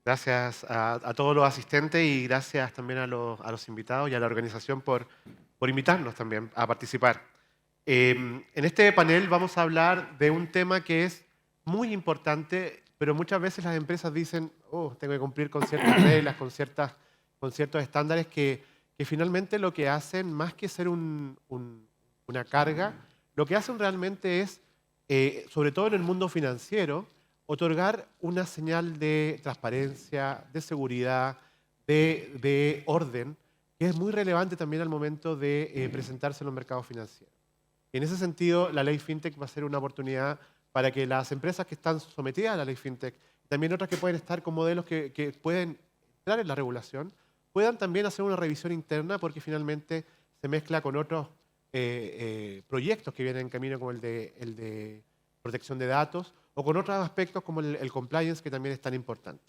Gracias a todos los asistentes y gracias también a los invitados y a la organización por invitarnos también a participar. En este panel vamos a hablar de un tema que es muy importante, pero muchas veces las empresas dicen, oh, tengo que cumplir con ciertas reglas, con ciertos estándares que finalmente lo que hacen, más que ser una carga, lo que hacen realmente es, sobre todo en el mundo financiero, otorgar una señal de transparencia, de seguridad, de orden, que es muy relevante también al momento de presentarse en los mercados financieros. Y en ese sentido, la ley FinTech va a ser una oportunidad para que las empresas que están sometidas a la ley FinTech, también otras que pueden estar con modelos que pueden entrar en la regulación, puedan también hacer una revisión interna porque finalmente se mezcla con otros proyectos que vienen en camino como el de protección de datos o con otros aspectos como el compliance que también es tan importante.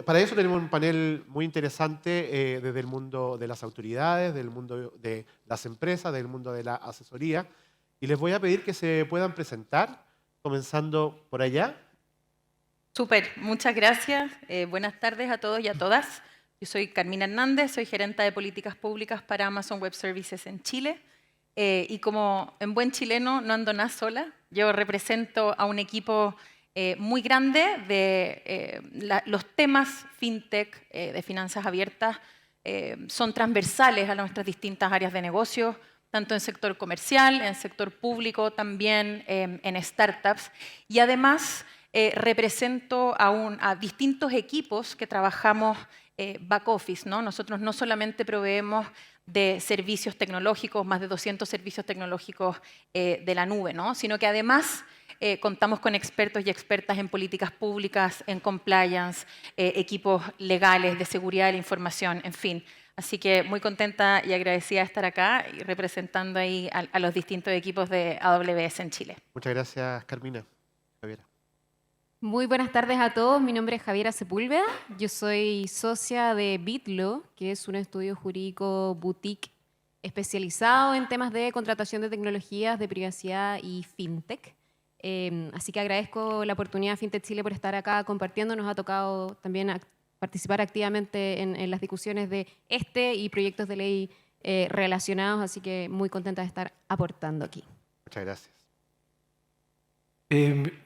Para eso tenemos un panel muy interesante desde el mundo de las autoridades, del mundo de las empresas, del mundo de la asesoría. Y les voy a pedir que se puedan presentar, comenzando por allá. Súper, muchas gracias. Buenas tardes a todos y a todas. Yo soy Carmina Hernández, soy gerenta de políticas públicas para Amazon Web Services en Chile. Y como en buen chileno no ando nada sola, yo represento a un equipo muy grande de los temas fintech, de finanzas abiertas, son transversales a nuestras distintas áreas de negocio, tanto en sector comercial, en sector público, también en startups. Y además represento a distintos equipos que trabajamos back office, ¿no? Nosotros no solamente proveemos de servicios tecnológicos, más de 200 servicios tecnológicos de la nube, ¿no? Sino que además contamos con expertos y expertas en políticas públicas, en compliance, equipos legales, de seguridad de la información, en fin. Así que muy contenta y agradecida de estar acá y representando ahí a los distintos equipos de AWS en Chile. Muchas gracias, Carmina. Javiera. Muy buenas tardes a todos, mi nombre es Javiera Sepúlveda, yo soy socia de Bitlo, que es un estudio jurídico boutique especializado en temas de contratación de tecnologías de privacidad y fintech. Así que agradezco la oportunidad FinTech Chile por estar acá compartiendo, nos ha tocado también participar activamente en las discusiones de y proyectos de ley relacionados, así que muy contenta de estar aportando aquí. Muchas gracias.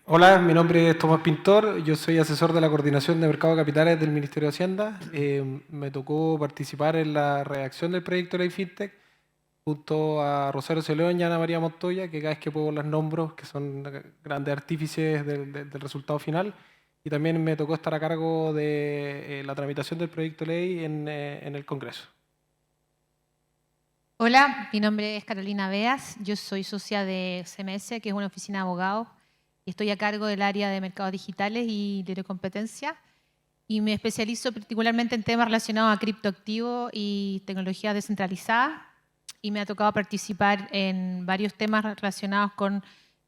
Hola, mi nombre es Tomás Pintor, yo soy asesor de la Coordinación de Mercado de Capitales del Ministerio de Hacienda. Me tocó participar en la redacción del proyecto de ley FinTech junto a Rosario Celedón y Ana María Montoya, que cada vez que puedo las nombro, que son grandes artífices del resultado final. Y también me tocó estar a cargo de la tramitación del proyecto de ley en el Congreso. Hola, mi nombre es Carolina Beas, yo soy socia de CMS, que es una oficina de abogados, y estoy a cargo del área de mercados digitales y libre competencia, y me especializo particularmente en temas relacionados a criptoactivos y tecnologías descentralizadas, y me ha tocado participar en varios temas relacionados con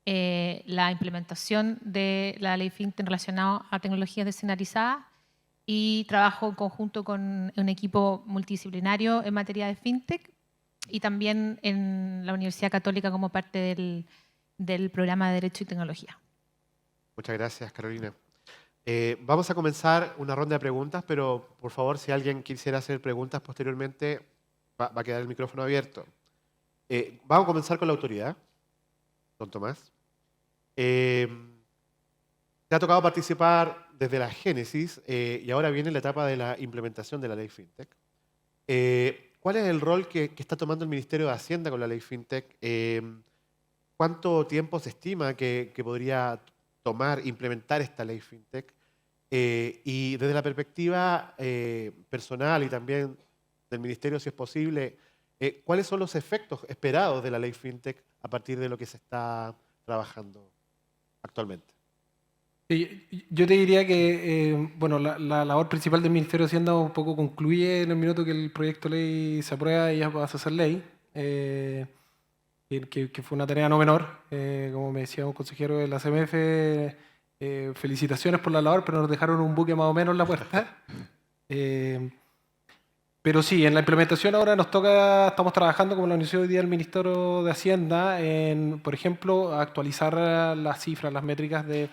la implementación de la ley FinTech relacionada a tecnologías descentralizadas, y trabajo en conjunto con un equipo multidisciplinario en materia de FinTech, y también en la Universidad Católica como parte del programa de Derecho y Tecnología. Muchas gracias, Carolina. Vamos a comenzar una ronda de preguntas, pero por favor, si alguien quisiera hacer preguntas posteriormente, va a quedar el micrófono abierto. Vamos a comenzar con la autoridad, don Tomás. Te ha tocado participar desde la génesis y ahora viene la etapa de la implementación de la ley FinTech. ¿Cuál es el rol que está tomando el Ministerio de Hacienda con la ley FinTech? ¿Cuánto tiempo se estima que podría tomar, implementar esta ley FinTech? Y desde la perspectiva personal y también del Ministerio, si es posible, ¿cuáles son los efectos esperados de la ley FinTech a partir de lo que se está trabajando actualmente? Yo te diría que bueno, la labor principal del Ministerio de Hacienda un poco concluye en el minuto que el proyecto de ley se aprueba y ya pasa a ser ley, que fue una tarea no menor. Como me decía un consejero de la CMF, felicitaciones por la labor, pero nos dejaron un buque más o menos en la puerta. Pero sí, en la implementación ahora estamos trabajando, como lo anunció hoy día el Ministerio de Hacienda, en, por ejemplo, actualizar las cifras, las métricas de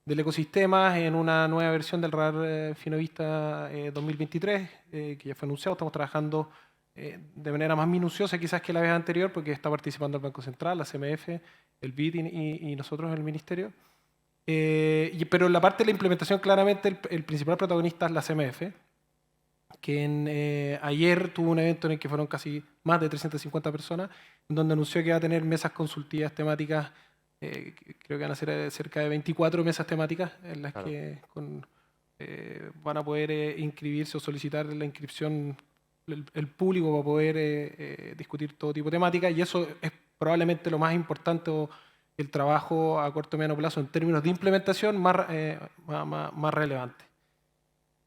del ecosistema en una nueva versión del Radar Finovista 2023, que ya fue anunciado. Estamos trabajando de manera más minuciosa quizás que la vez anterior, porque está participando el Banco Central, la CMF, el BID y nosotros en el Ministerio. Pero en la parte de la implementación, claramente el principal protagonista es la CMF, que ayer tuvo un evento en el que fueron casi más de 350 personas, en donde anunció que va a tener mesas consultivas temáticas. Creo que van a ser cerca de 24 mesas temáticas en las Claro. que van a poder inscribirse o solicitar la inscripción. El público va a poder discutir todo tipo de temáticas, y eso es probablemente lo más importante, o el trabajo a corto y mediano plazo en términos de implementación más relevante.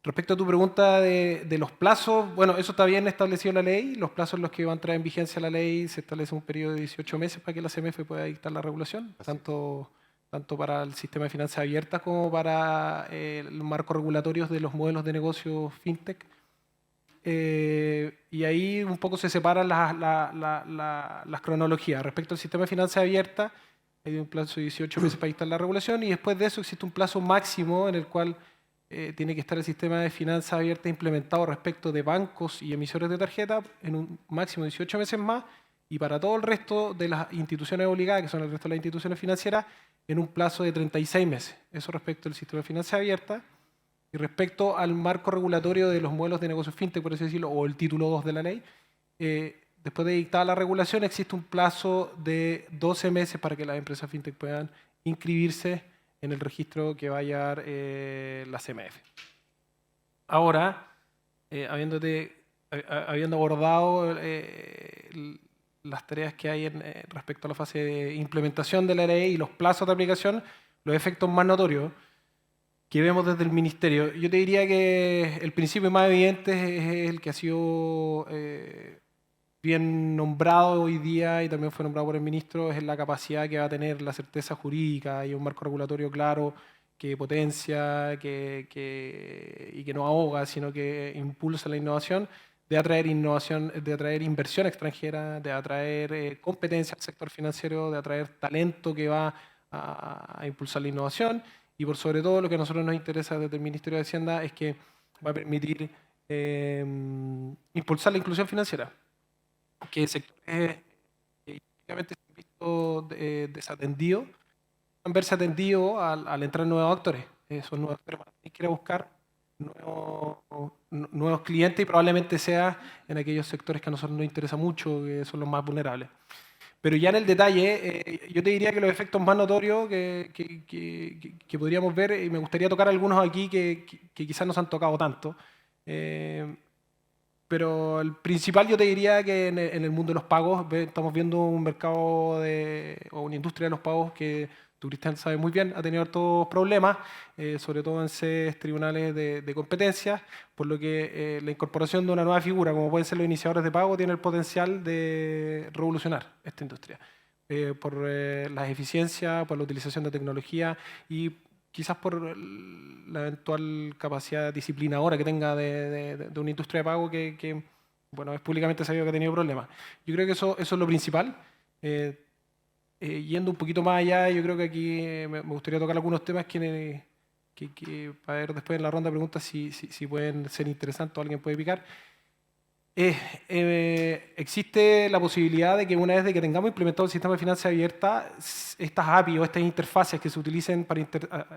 Respecto a tu pregunta de los plazos, bueno, eso está bien establecido en la ley. Los plazos en los que va a entrar en vigencia la ley, se establece un periodo de 18 meses para que la CMF pueda dictar la regulación, tanto para el sistema de finanzas abiertas como para los marcos regulatorios de los modelos de negocio fintech. Y ahí un poco se separan las cronologías. Respecto al sistema de finanzas abiertas, hay un plazo de 18 meses para dictar la regulación, y después de eso existe un plazo máximo en el cual tiene que estar el sistema de finanzas abiertas implementado respecto de bancos y emisores de tarjeta en un máximo de 18 meses más, y para todo el resto de las instituciones obligadas, que son el resto de las instituciones financieras, en un plazo de 36 meses. Eso respecto al sistema de finanzas abiertas. Y respecto al marco regulatorio de los modelos de negocio fintech, por así decirlo, o el título 2 de la ley, después de dictada la regulación, existe un plazo de 12 meses para que las empresas fintech puedan inscribirse en el registro que va a llevar la CMF. Ahora, habiendo abordado las tareas que hay respecto a la fase de implementación de la ley y los plazos de aplicación, los efectos más notorios que vemos desde el Ministerio, yo te diría que el principio más evidente es el que ha sido bien nombrado hoy día, y también fue nombrado por el ministro, es la capacidad que va a tener la certeza jurídica y un marco regulatorio claro que potencia y que no ahoga, sino que impulsa la innovación, de atraer innovación, de atraer inversión extranjera, de atraer competencia al sector financiero, de atraer talento que va a impulsar la innovación. Y por sobre todo, lo que a nosotros nos interesa desde el Ministerio de Hacienda es que va a permitir impulsar la inclusión financiera, que sectores que históricamente se han visto desatendidos, van a verse atendidos al entrar nuevos actores. Esos nuevos actores van a tener que ir a buscar nuevos clientes, y probablemente sea en aquellos sectores que a nosotros nos interesa mucho, que son los más vulnerables. Pero ya en el detalle, yo te diría que los efectos más notorios que podríamos ver, y me gustaría tocar algunos aquí que quizás no se han tocado tanto, pero el principal yo te diría que en el mundo de los pagos estamos viendo un mercado o una industria de los pagos que tú, Cristian, sabes muy bien, ha tenido hartos problemas, sobre todo en sedes tribunales de competencia, por lo que la incorporación de una nueva figura, como pueden ser los iniciadores de pago, tiene el potencial de revolucionar esta industria, por las eficiencias, por la utilización de tecnología y quizás por la eventual capacidad disciplinadora que tenga de una industria de pago que, bueno, es públicamente sabido que ha tenido problemas. Yo creo que eso es lo principal. Yendo un poquito más allá, yo creo que aquí me gustaría tocar algunos temas que para ver después en la ronda de preguntas si pueden ser interesantes o alguien puede picar. Existe la posibilidad de que una vez de que tengamos implementado el sistema de finanzas abiertas, estas API o estas interfaces que se utilicen para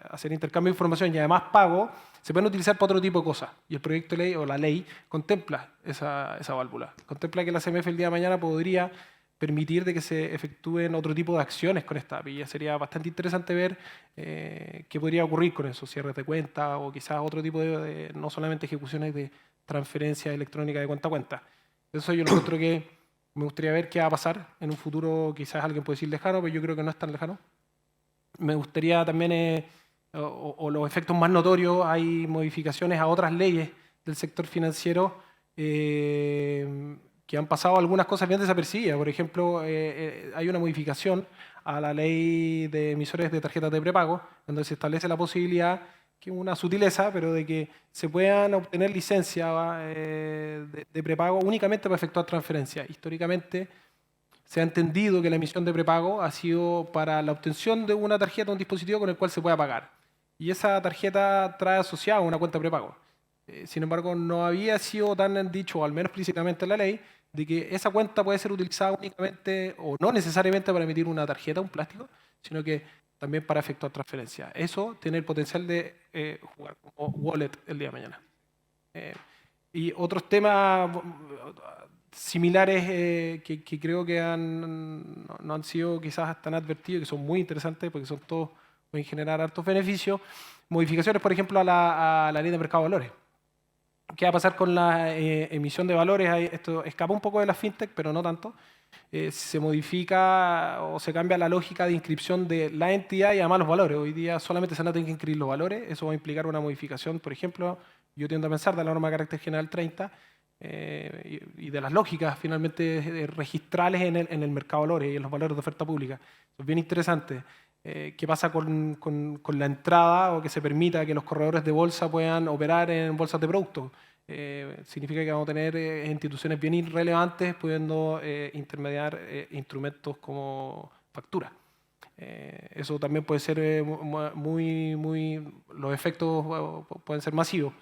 hacer intercambio de información y además pago, se pueden utilizar para otro tipo de cosas. Y el proyecto de ley o la ley contempla esa válvula. Contempla que la CMF el día de mañana podría permitir de que se efectúen otro tipo de acciones con esta API. Ya sería bastante interesante ver qué podría ocurrir con esos cierres de cuenta o quizás otro tipo de no solamente ejecuciones de transferencia electrónica de cuenta a cuenta. Eso yo lo encuentro que me gustaría ver qué va a pasar en un futuro, quizás alguien puede decir lejano, pero yo creo que no es tan lejano. Me gustaría también, o los efectos más notorios, hay modificaciones a otras leyes del sector financiero que han pasado algunas cosas bien desapercibidas. Por ejemplo, hay una modificación a la ley de emisores de tarjetas de prepago, donde se establece la posibilidad, que es una sutileza, pero de que se puedan obtener licencias de prepago únicamente para efectuar transferencias. Históricamente se ha entendido que la emisión de prepago ha sido para la obtención de una tarjeta o un dispositivo con el cual se pueda pagar. y esa tarjeta trae asociada una cuenta prepago. Sin embargo, no había sido tan dicho, o al menos explícitamente en la ley, de que esa cuenta puede ser utilizada únicamente o no necesariamente para emitir una tarjeta, un plástico, sino que también para efectuar transferencias. Eso tiene el potencial de jugar como wallet el día de mañana. Y otros temas similares que creo que no han sido quizás tan advertidos, que son muy interesantes porque son todos, pueden generar hartos beneficios. Modificaciones, por ejemplo, a la ley de mercado de valores. ¿Qué va a pasar con la emisión de valores? Esto escapa un poco de la fintech, pero no tanto. Se modifica o se cambia la lógica de inscripción de la entidad y además los valores. Hoy día solamente se van a tener que inscribir los valores. Eso va a implicar una modificación, por ejemplo, yo tiendo a pensar de la norma de carácter general 30 y de las lógicas finalmente registrales en el mercado de valores y en los valores de oferta pública. Eso es bien interesante. ¿Qué pasa con la entrada o que se permita que los corredores de bolsa puedan operar en bolsas de productos? Significa que vamos a tener instituciones bien irrelevantes pudiendo intermediar instrumentos como factura. Eso también puede ser los efectos pueden ser masivos.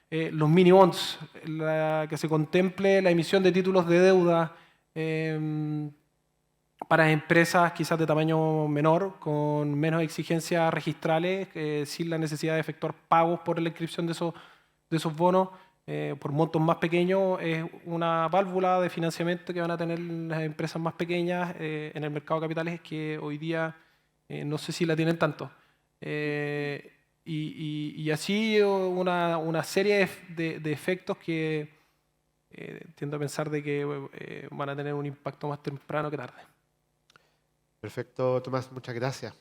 Los mini bonds, que se contemple la emisión de títulos de deuda para empresas quizás de tamaño menor, con menos exigencias registrales, sin la necesidad de efectuar pagos por la inscripción de esos bonos, por montos más pequeños, es una válvula de financiamiento que van a tener las empresas más pequeñas en el mercado de capitales que hoy día no sé si la tienen tanto. Y así una serie de efectos que tiendo a pensar de que van a tener un impacto más temprano que tarde. Perfecto, Tomás, muchas gracias.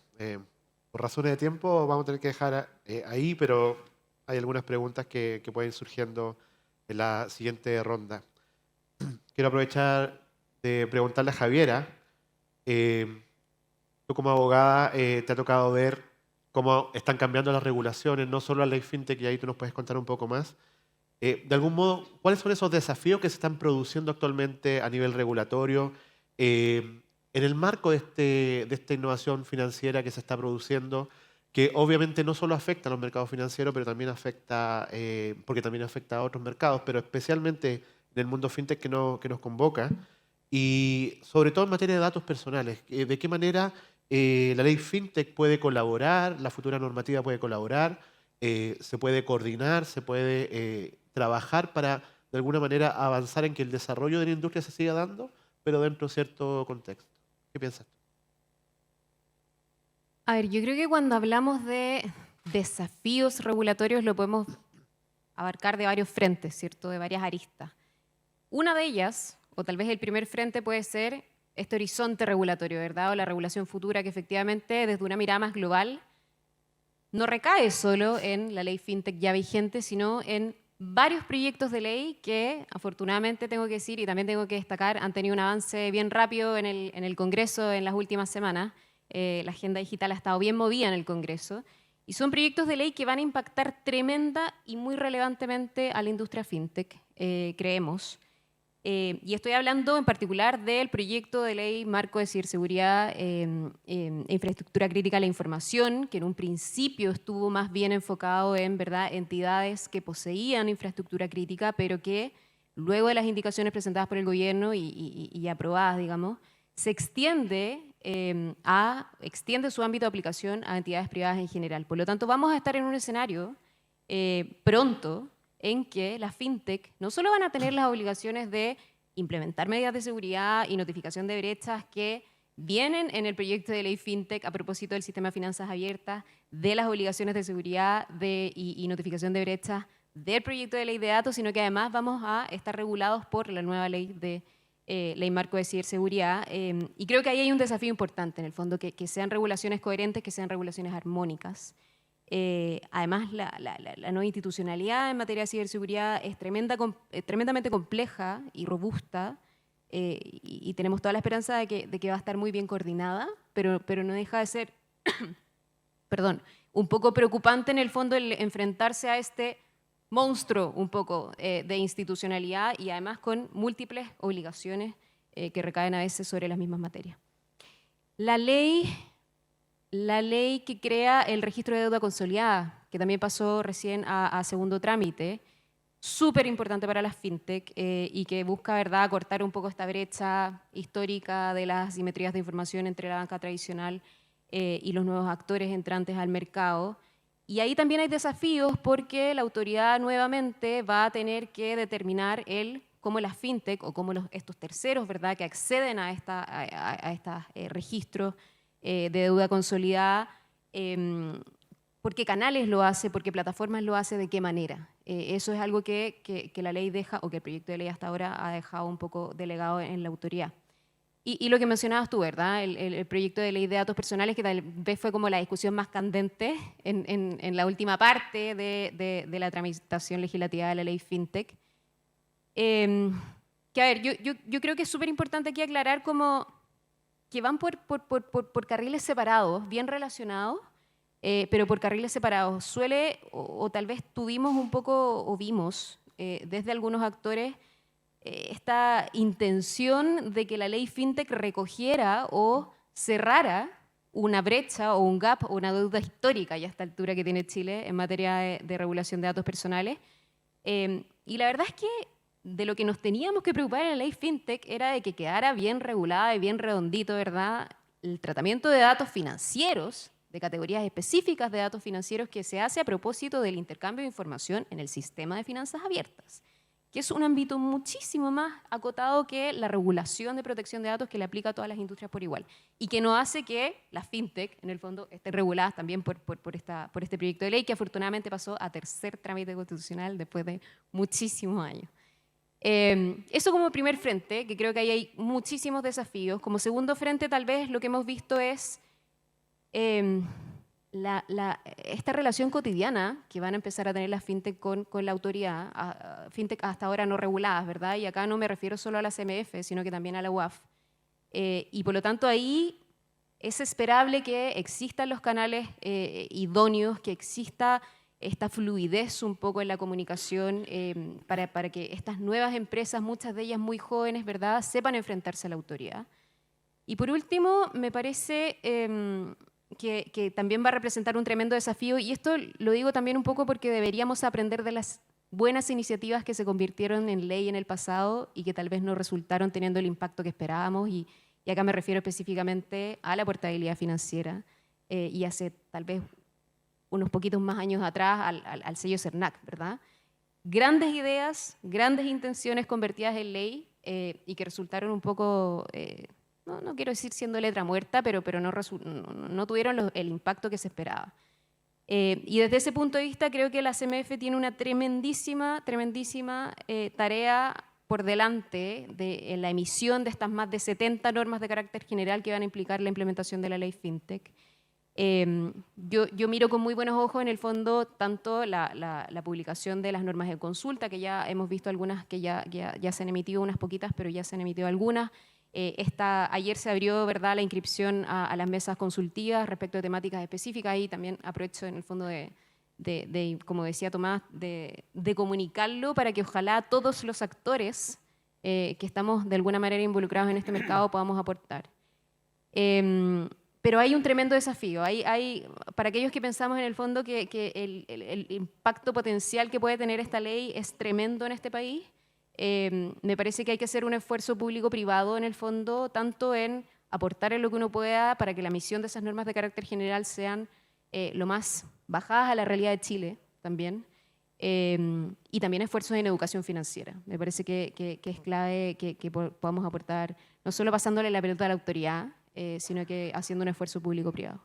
Por razones de tiempo vamos a tener que dejar ahí, pero hay algunas preguntas que pueden ir surgiendo en la siguiente ronda. Quiero aprovechar de preguntarle a Javiera, tú como abogada te ha tocado ver cómo están cambiando las regulaciones, no solo la ley FinTech, y ahí tú nos puedes contar un poco más. De algún modo, ¿cuáles son esos desafíos que se están produciendo actualmente a nivel regulatorio? En el marco de esta innovación financiera que se está produciendo, que obviamente no solo afecta a los mercados financieros, pero también afecta, porque también afecta a otros mercados, pero especialmente en el mundo fintech que nos convoca, y sobre todo en materia de datos personales. ¿De qué manera la ley fintech puede colaborar, la futura normativa puede colaborar, se puede coordinar, se puede trabajar para de alguna manera avanzar en que el desarrollo de la industria se siga dando, pero dentro de cierto contexto? ¿Qué piensas tú? A ver, yo creo que cuando hablamos de desafíos regulatorios lo podemos abarcar de varios frentes, ¿cierto? De varias aristas. Una de ellas, o tal vez el primer frente, puede ser este horizonte regulatorio, ¿verdad? O la regulación futura que efectivamente desde una mirada más global no recae solo en la ley FinTech ya vigente, sino en varios proyectos de ley que, afortunadamente, tengo que decir y también tengo que destacar, han tenido un avance bien rápido en el Congreso en las últimas semanas. La agenda digital ha estado bien movida en el Congreso y son proyectos de ley que van a impactar tremenda y muy relevantemente a la industria fintech, creemos. Y estoy hablando en particular del proyecto de ley marco de ciberseguridad e infraestructura crítica de la información, que en un principio estuvo más bien enfocado en, ¿verdad?, entidades que poseían infraestructura crítica, pero que luego de las indicaciones presentadas por el gobierno y aprobadas, digamos, se extiende su ámbito de aplicación a entidades privadas en general. Por lo tanto, vamos a estar en un escenario pronto en que las fintech no solo van a tener las obligaciones de implementar medidas de seguridad y notificación de brechas que vienen en el proyecto de ley fintech a propósito del sistema de finanzas abiertas, de las obligaciones de seguridad y notificación de brechas del proyecto de ley de datos, sino que además vamos a estar regulados por la nueva ley ley marco de ciberseguridad. Y creo que ahí hay un desafío importante, en el fondo, que sean regulaciones coherentes, que sean regulaciones armónicas. Además, la nueva institucionalidad en materia de ciberseguridad es tremendamente compleja y robusta, y tenemos toda la esperanza de que va a estar muy bien coordinada, pero no deja de ser un poco preocupante en el fondo el enfrentarse a este monstruo un poco de institucionalidad y además con múltiples obligaciones que recaen a veces sobre las mismas materias. La ley la ley que crea el registro de deuda consolidada, que también pasó recién a segundo trámite, súper importante para las fintech y que busca, ¿verdad?, cortar un poco esta brecha histórica de las asimetrías de información entre la banca tradicional y los nuevos actores entrantes al mercado. Y ahí también hay desafíos porque la autoridad nuevamente va a tener que determinar cómo las fintech o cómo estos terceros, ¿verdad?, que acceden a estos registros de deuda consolidada, por qué canales lo hace, por qué plataformas lo hace, de qué manera. Eso es algo que la ley deja, o que el proyecto de ley hasta ahora ha dejado un poco delegado en la autoridad. Y lo que mencionabas tú, ¿verdad? El proyecto de ley de datos personales, que tal vez fue como la discusión más candente en la última parte de la tramitación legislativa de la ley FinTech. Que a ver, yo creo que es súper importante aquí aclarar como que van por carriles separados, bien relacionados, pero por carriles separados. Suele, o tal vez tuvimos un poco, o vimos desde algunos actores, esta intención de que la ley FinTech recogiera o cerrara una brecha o un gap o una deuda histórica ya a esta altura que tiene Chile en materia de regulación de datos personales. Y la verdad es que de lo que nos teníamos que preocupar en la ley FinTech era de que quedara bien regulada y bien redondito, ¿verdad?, el tratamiento de datos financieros, de categorías específicas de datos financieros que se hace a propósito del intercambio de información en el sistema de finanzas abiertas, que es un ámbito muchísimo más acotado que la regulación de protección de datos que le aplica a todas las industrias por igual, y que no hace que las fintech, en el fondo, estén reguladas también por este proyecto de ley, que afortunadamente pasó a tercer trámite constitucional después de muchísimos años. Eso como primer frente, que creo que ahí hay muchísimos desafíos. Como segundo frente, tal vez lo que hemos visto es esta relación cotidiana que van a empezar a tener las fintech con la autoridad, fintech hasta ahora no reguladas, ¿verdad? Y acá no me refiero solo a la CMF, sino que también a la UAF. Y por lo tanto ahí es esperable que existan los canales idóneos, que exista esta fluidez un poco en la comunicación para que estas nuevas empresas, muchas de ellas muy jóvenes, ¿verdad?, sepan enfrentarse a la autoridad. Y por último, me parece que también va a representar un tremendo desafío, y esto lo digo también un poco porque deberíamos aprender de las buenas iniciativas que se convirtieron en ley en el pasado y que tal vez no resultaron teniendo el impacto que esperábamos, y acá me refiero específicamente a la portabilidad financiera y hace tal vez unos poquitos más años atrás al sello CERNAC, ¿verdad? Grandes ideas, grandes intenciones convertidas en ley y que resultaron un poco, no quiero decir siendo letra muerta, pero no tuvieron el impacto que se esperaba. Y desde ese punto de vista creo que la CMF tiene una tremendísima tarea por delante en la emisión de estas más de 70 normas de carácter general que van a implicar la implementación de la ley FinTech. Yo miro con muy buenos ojos en el fondo tanto la publicación de las normas de consulta, que ya hemos visto algunas que ya se han emitido, unas poquitas, pero ya se han emitido algunas. Ayer se abrió, ¿verdad?, la inscripción a las mesas consultivas respecto de temáticas específicas, y también aprovecho en el fondo de como decía Tomás, de comunicarlo para que ojalá todos los actores que estamos de alguna manera involucrados en este mercado podamos aportar. Pero hay un tremendo desafío. Para aquellos que pensamos en el fondo que el impacto potencial que puede tener esta ley es tremendo en este país, me parece que hay que hacer un esfuerzo público-privado en el fondo, tanto en aportar en lo que uno pueda para que la emisión de esas normas de carácter general sean lo más bajadas a la realidad de Chile también, y también esfuerzos en educación financiera. Me parece que es clave que podamos aportar, no solo pasándole la pelota a la autoridad, sino que haciendo un esfuerzo público-privado.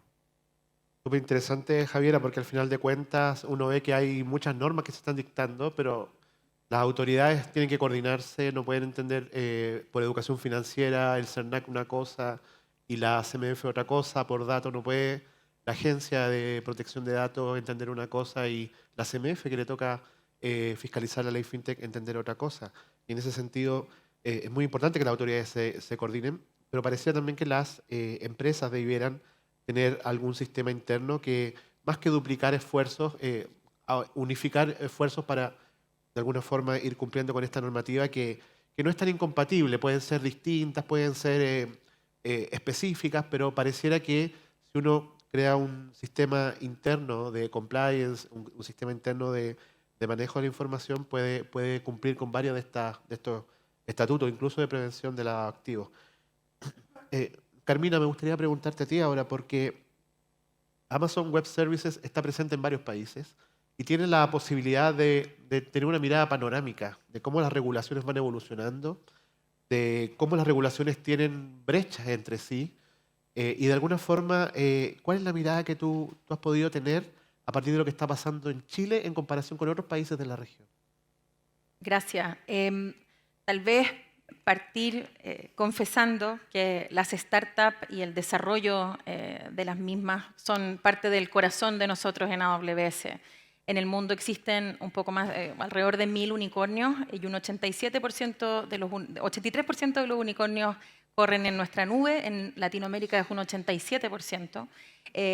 Súper interesante, Javiera, porque al final de cuentas uno ve que hay muchas normas que se están dictando, pero las autoridades tienen que coordinarse, no pueden entender por educación financiera el CERNAC una cosa y la CMF otra cosa, por datos no puede la Agencia de Protección de Datos entender una cosa y la CMF, que le toca fiscalizar la ley FinTech, entender otra cosa. Y en ese sentido es muy importante que las autoridades se coordinen, pero parecía también que las empresas debieran tener algún sistema interno que, más que duplicar esfuerzos, unificar esfuerzos para, de alguna forma, ir cumpliendo con esta normativa que no es tan incompatible. Pueden ser distintas, pueden ser específicas, pero pareciera que si uno crea un sistema interno de compliance, un sistema interno de manejo de la información, puede cumplir con varios de estos estatutos, incluso de prevención de los activos. Carmina, me gustaría preguntarte a ti ahora, porque Amazon Web Services está presente en varios países y tiene la posibilidad de tener una mirada panorámica de cómo las regulaciones van evolucionando, de cómo las regulaciones tienen brechas entre sí, y de alguna forma, ¿cuál es la mirada que tú has podido tener a partir de lo que está pasando en Chile en comparación con otros países de la región? Gracias. Tal vez partir confesando que las startups y el desarrollo de las mismas son parte del corazón de nosotros en AWS. En el mundo existen un poco más, alrededor de 1.000 unicornios y un 83% de los unicornios corren en nuestra nube. En Latinoamérica es un 87%.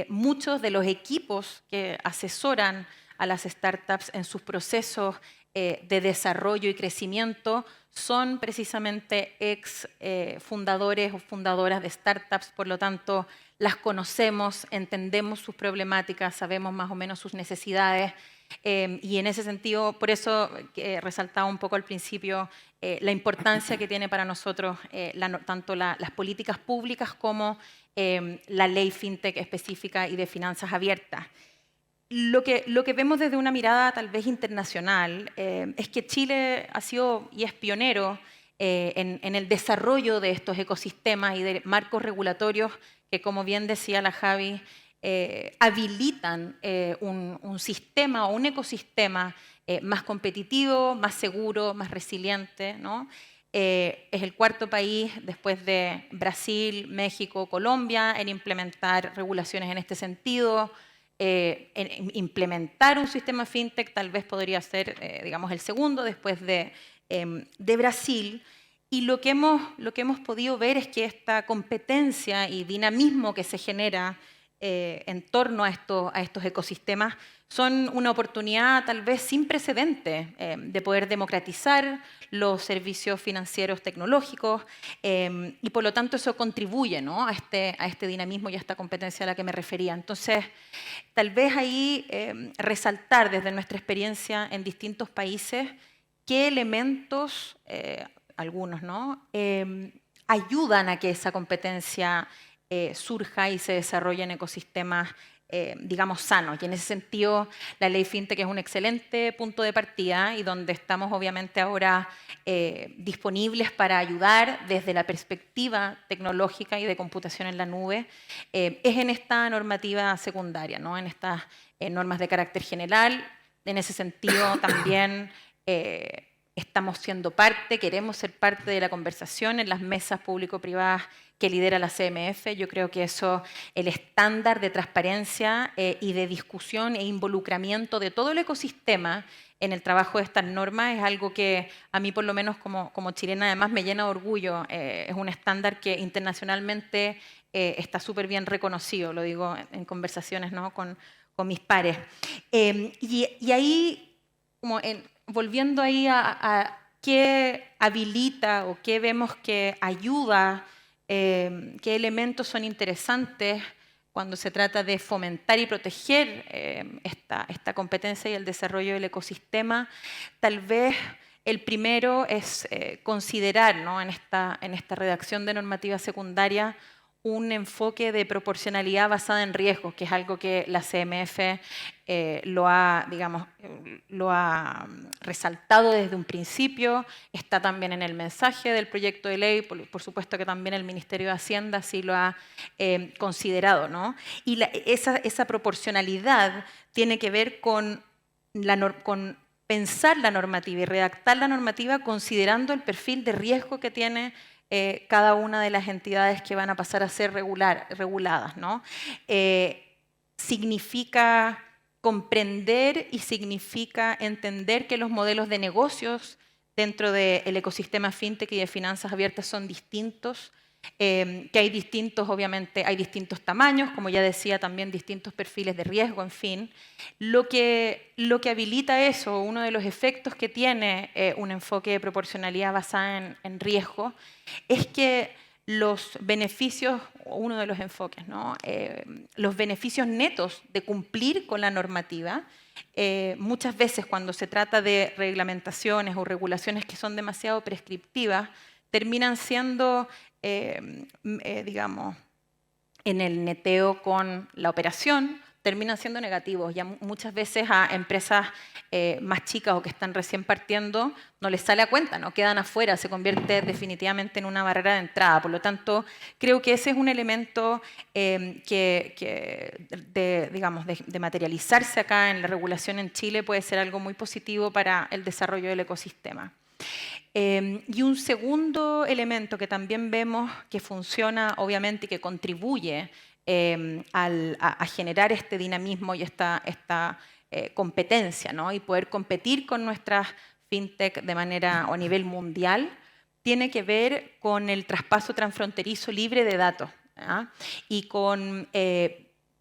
Muchos de los equipos que asesoran a las startups en sus procesos de desarrollo y crecimiento son precisamente ex fundadores o fundadoras de startups, por lo tanto las conocemos, entendemos sus problemáticas, sabemos más o menos sus necesidades, y en ese sentido, por eso resaltaba un poco al principio la importancia que tiene para nosotros tanto las políticas públicas como la ley fintech específica y de finanzas abiertas. Lo que vemos desde una mirada tal vez internacional es que Chile ha sido y es pionero en el desarrollo de estos ecosistemas y de marcos regulatorios que, como bien decía la Javi, habilitan un sistema o un ecosistema más competitivo, más seguro, más resiliente, ¿no? Es el cuarto país después de Brasil, México, Colombia en implementar regulaciones en este sentido. En implementar un sistema fintech tal vez podría ser, digamos, el segundo después de Brasil. Y lo que hemos podido ver es que esta competencia y dinamismo que se genera en torno a estos ecosistemas son una oportunidad tal vez sin precedentes de poder democratizar los servicios financieros tecnológicos y por lo tanto eso contribuye, ¿no?, a este dinamismo y a esta competencia a la que me refería. Entonces, tal vez ahí resaltar desde nuestra experiencia en distintos países qué elementos, algunos, ¿no?, ayudan a que esa competencia surja y se desarrolle en ecosistemas digamos, sanos. Y en ese sentido, la ley FinTech es un excelente punto de partida y donde estamos obviamente ahora disponibles para ayudar desde la perspectiva tecnológica y de computación en la nube, es en esta normativa secundaria, ¿no?, en estas normas de carácter general. En ese sentido, también estamos siendo parte, queremos ser parte de la conversación en las mesas público-privadas que lidera la CMF. Yo creo que eso, el estándar de transparencia y de discusión e involucramiento de todo el ecosistema en el trabajo de estas normas es algo que a mí, por lo menos como chilena, además me llena de orgullo. Es un estándar que internacionalmente está súper bien reconocido, lo digo en conversaciones, ¿no?, con mis pares. Y ahí, volviendo ahí a qué habilita o qué vemos que ayuda, qué elementos son interesantes cuando se trata de fomentar y proteger esta competencia y el desarrollo del ecosistema. Tal vez el primero es considerar, ¿no?, en esta redacción de normativa secundaria un enfoque de proporcionalidad basada en riesgos, que es algo que la CMF lo ha resaltado desde un principio. Está también en el mensaje del proyecto de ley, por supuesto que también el Ministerio de Hacienda sí lo ha considerado, ¿no? Y esa proporcionalidad tiene que ver con pensar la normativa y redactar la normativa considerando el perfil de riesgo que tiene cada una de las entidades que van a pasar a ser reguladas, ¿no? Significa comprender y significa entender que los modelos de negocios dentro del ecosistema fintech y de finanzas abiertas son distintos, que hay distintos, obviamente, hay distintos tamaños, como ya decía, también distintos perfiles de riesgo, en fin. Lo que habilita eso, uno de los efectos que tiene un enfoque de proporcionalidad basada en riesgo, es que los beneficios, uno de los enfoques, ¿no? Los beneficios netos de cumplir con la normativa. Muchas veces cuando se trata de reglamentaciones o regulaciones que son demasiado prescriptivas, terminan siendo, digamos, en el neteo con la operación, terminan siendo negativos. Ya muchas veces a empresas más chicas o que están recién partiendo no les sale a cuenta, no quedan afuera, se convierte definitivamente en una barrera de entrada. Por lo tanto, creo que ese es un elemento de materializarse acá en la regulación en Chile puede ser algo muy positivo para el desarrollo del ecosistema. Y un segundo elemento que también vemos que funciona, obviamente, y que contribuye a generar este dinamismo y esta competencia, ¿no? Y poder competir con nuestras fintech de manera o a nivel mundial, tiene que ver con el traspaso transfronterizo libre de datos, ¿ah? Y con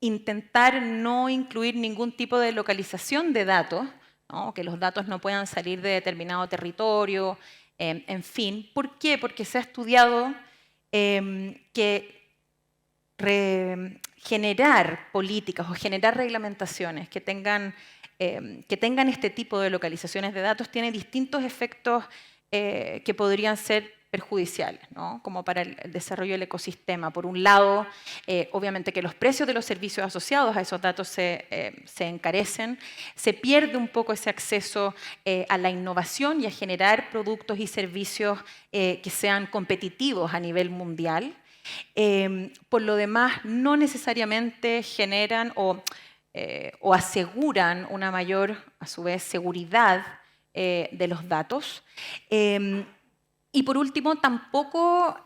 intentar no incluir ningún tipo de localización de datos, ¿no? Que los datos no puedan salir de determinado territorio, en fin. ¿Por qué? Porque se ha estudiado que generar políticas o generar reglamentaciones que tengan este tipo de localizaciones de datos tiene distintos efectos que podrían ser perjudiciales, ¿no? Como para el desarrollo del ecosistema. Por un lado, obviamente que los precios de los servicios asociados a esos datos se encarecen, se pierde un poco ese acceso a la innovación y a generar productos y servicios que sean competitivos a nivel mundial. Por lo demás, no necesariamente generan o aseguran una mayor, a su vez, seguridad de los datos. Y por último, tampoco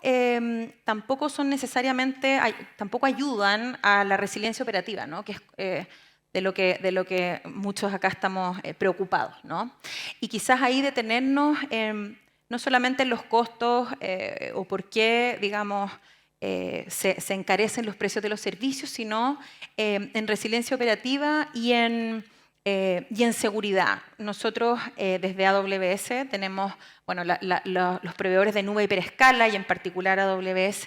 son necesariamente, tampoco ayudan a la resiliencia operativa, ¿no? Que es de lo que muchos acá estamos preocupados, ¿no? Y quizás ahí detenernos no solamente en los costos o por qué, digamos, se encarecen los precios de los servicios, sino en resiliencia operativa y en seguridad. Nosotros desde AWS tenemos, bueno, los proveedores de nube hiperescala y en particular AWS,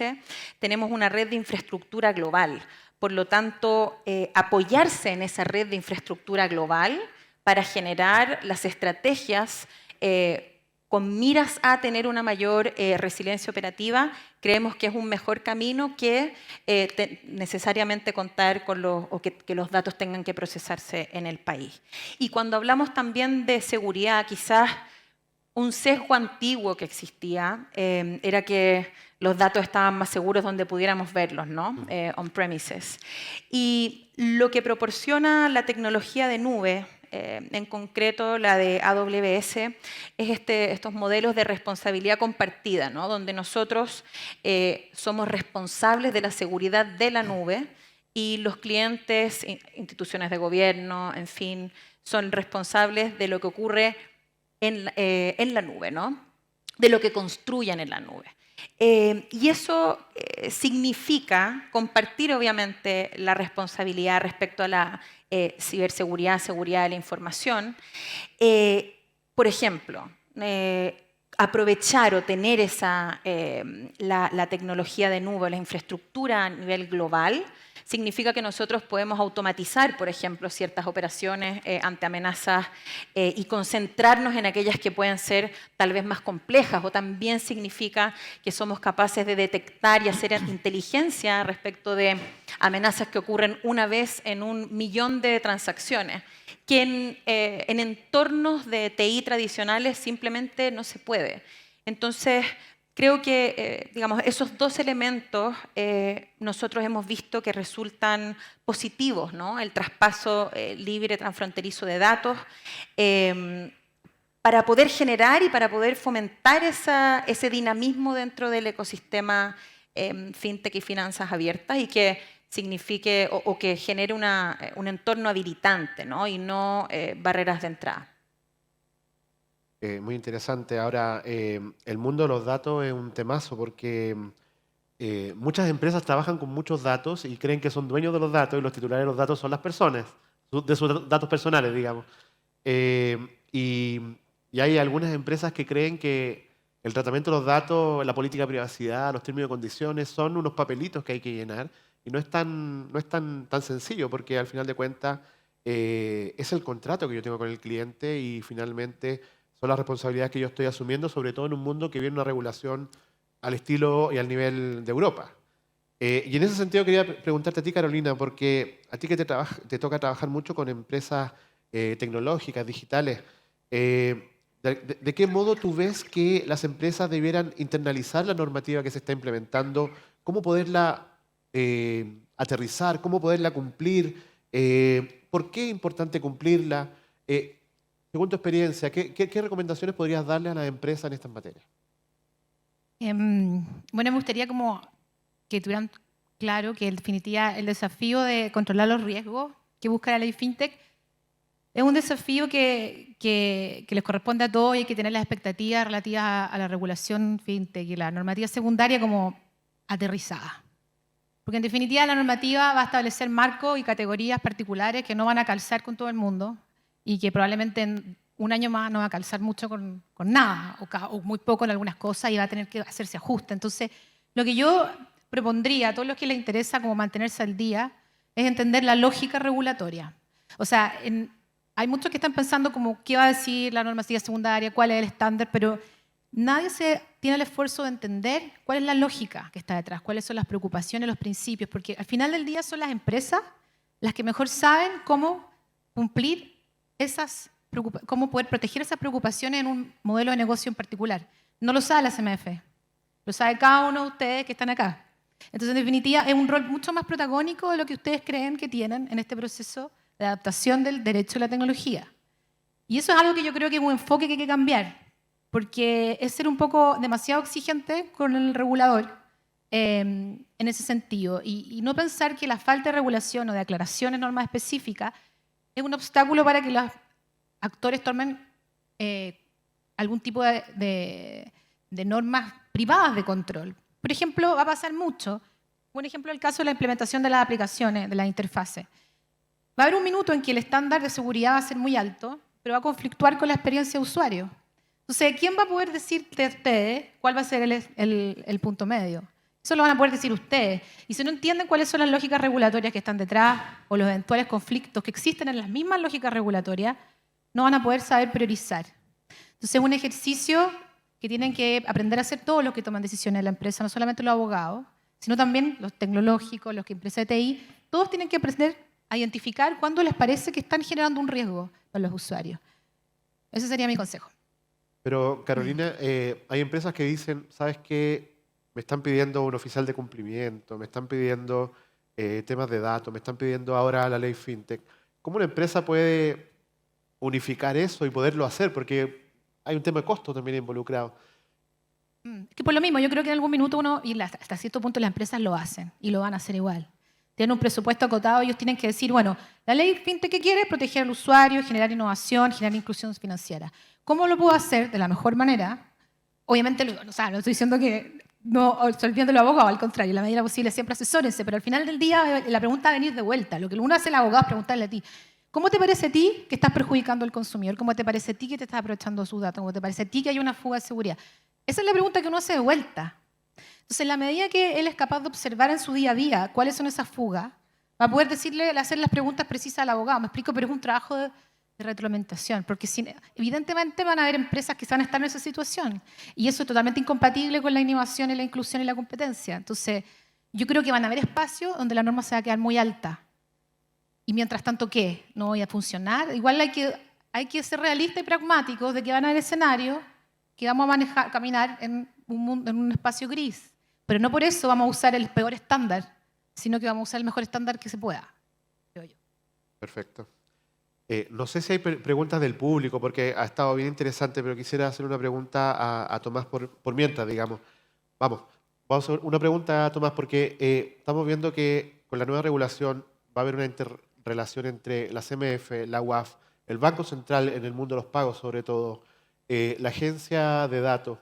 tenemos una red de infraestructura global. Por lo tanto, apoyarse en esa red de infraestructura global para generar las estrategias con miras a tener una mayor resiliencia operativa, creemos que es un mejor camino que necesariamente contar con que los datos tengan que procesarse en el país. Y cuando hablamos también de seguridad, quizás un sesgo antiguo que existía era que los datos estaban más seguros donde pudiéramos verlos, ¿no? On-premises. Y lo que proporciona la tecnología de nube, en concreto la de AWS, es estos modelos de responsabilidad compartida, ¿no? Donde nosotros somos responsables de la seguridad de la nube y los clientes, instituciones de gobierno, en fin, son responsables de lo que ocurre en la nube, ¿no? De lo que construyan en la nube. Y eso significa compartir, obviamente, la responsabilidad respecto a la ciberseguridad, seguridad de la información. Por ejemplo, aprovechar o tener la tecnología de nube, la infraestructura a nivel global, significa que nosotros podemos automatizar, por ejemplo, ciertas operaciones ante amenazas y concentrarnos en aquellas que pueden ser tal vez más complejas, o también significa que somos capaces de detectar y hacer inteligencia respecto de amenazas que ocurren una vez en 1 millón de transacciones, que en entornos de TI tradicionales simplemente no se puede. Entonces, creo que digamos, esos dos elementos nosotros hemos visto que resultan positivos, ¿no? El traspaso libre transfronterizo de datos, para poder generar y para poder fomentar ese dinamismo dentro del ecosistema fintech y finanzas abiertas, y que signifique o que genere un entorno habilitante, ¿no? Y no barreras de entrada. Muy interesante. Ahora, el mundo de los datos es un temazo porque muchas empresas trabajan con muchos datos y creen que son dueños de los datos, y los titulares de los datos son las personas, de sus datos personales, digamos. Y hay algunas empresas que creen que el tratamiento de los datos, la política de privacidad, los términos y condiciones, son unos papelitos que hay que llenar y no es tan sencillo porque al final de cuentas es el contrato que yo tengo con el cliente y finalmente son las responsabilidades que yo estoy asumiendo, sobre todo en un mundo que viene una regulación al estilo y al nivel de Europa. Y en ese sentido quería preguntarte a ti, Carolina, porque a ti que te toca trabajar mucho con empresas tecnológicas, digitales, ¿de qué modo tú ves que las empresas debieran internalizar la normativa que se está implementando? ¿Cómo poderla aterrizar? ¿Cómo poderla cumplir? ¿Por qué es importante cumplirla? Según tu experiencia, ¿qué recomendaciones podrías darle a las empresas en estas materias? Bueno, me gustaría como que tuvieran claro que en definitiva el desafío de controlar los riesgos que busca la ley FinTech es un desafío que les corresponde a todos y hay que tener las expectativas relativas a la regulación FinTech y la normativa secundaria como aterrizada. Porque en definitiva la normativa va a establecer marcos y categorías particulares que no van a calzar con todo el mundo y que probablemente en un año más no va a calzar mucho con nada o muy poco en algunas cosas y va a tener que hacerse ajuste. Entonces, lo que yo propondría a todos los que les interesa como mantenerse al día es entender la lógica regulatoria. O sea, hay muchos que están pensando como qué va a decir la normativa secundaria, cuál es el estándar, pero nadie tiene el esfuerzo de entender cuál es la lógica que está detrás, cuáles son las preocupaciones, los principios, porque al final del día son las empresas las que mejor saben cómo cumplir cómo poder proteger esas preocupaciones en un modelo de negocio en particular. No lo sabe la CMF, lo sabe cada uno de ustedes que están acá. Entonces, en definitiva, es un rol mucho más protagónico de lo que ustedes creen que tienen en este proceso de adaptación del derecho a la tecnología. Y eso es algo que yo creo que es un enfoque que hay que cambiar, porque es ser un poco demasiado exigente con el regulador en ese sentido y no pensar que la falta de regulación o de aclaraciones, normas específicas, es un obstáculo para que los actores tomen algún tipo de normas privadas de control. Por ejemplo, va a pasar mucho. Un ejemplo es el caso de la implementación de las aplicaciones, de la interfase. Va a haber un minuto en que el estándar de seguridad va a ser muy alto, pero va a conflictuar con la experiencia de usuario. Entonces, ¿quién va a poder decirte a ustedes cuál va a ser el punto medio? Eso lo van a poder decir ustedes. Y si no entienden cuáles son las lógicas regulatorias que están detrás o los eventuales conflictos que existen en las mismas lógicas regulatorias, no van a poder saber priorizar. Entonces, es un ejercicio que tienen que aprender a hacer todos los que toman decisiones en la empresa, no solamente los abogados, sino también los tecnológicos, los que empresas de TI. Todos tienen que aprender a identificar cuándo les parece que están generando un riesgo para los usuarios. Ese sería mi consejo. Pero, Carolina, hay empresas que dicen, ¿sabes qué? Me están pidiendo un oficial de cumplimiento, me están pidiendo temas de datos, me están pidiendo ahora la ley FinTech. ¿Cómo una empresa puede unificar eso y poderlo hacer? Porque hay un tema de costo también involucrado. Es que por lo mismo, yo creo que en algún minuto uno, y hasta cierto punto las empresas lo hacen y lo van a hacer igual. Tienen un presupuesto acotado, ellos tienen que decir, bueno, la ley FinTech que quiere es proteger al usuario, generar innovación, generar inclusión financiera. ¿Cómo lo puedo hacer de la mejor manera? Obviamente, no estoy diciendo que no estoy olvidando los abogados, al contrario, en la medida posible siempre asesórense, pero al final del día la pregunta va a venir de vuelta. Lo que uno hace el abogado es preguntarle a ti, ¿cómo te parece a ti que estás perjudicando al consumidor? ¿Cómo te parece a ti que te estás aprovechando de sus datos? ¿Cómo te parece a ti que hay una fuga de seguridad? Esa es la pregunta que uno hace de vuelta. Entonces, en la medida que él es capaz de observar en su día a día cuáles son esas fugas, va a poder hacer las preguntas precisas al abogado. Me explico, pero es un trabajo de retroalimentación, porque evidentemente van a haber empresas que van a estar en esa situación y eso es totalmente incompatible con la innovación y la inclusión y la competencia. Entonces, yo creo que van a haber espacios donde la norma se va a quedar muy alta. Y mientras tanto, ¿qué? ¿No voy a funcionar? Igual hay que ser realistas y pragmáticos de que van a haber escenarios que vamos a caminar en un espacio gris. Pero no por eso vamos a usar el peor estándar, sino que vamos a usar el mejor estándar que se pueda, creo yo. Perfecto. No sé si hay preguntas del público, porque ha estado bien interesante, pero quisiera hacer una pregunta a Tomás por mientras, digamos. Vamos a hacer una pregunta a Tomás, porque estamos viendo que con la nueva regulación va a haber una interrelación entre la CMF, la UAF, el Banco Central en el mundo de los pagos sobre todo, la agencia de datos.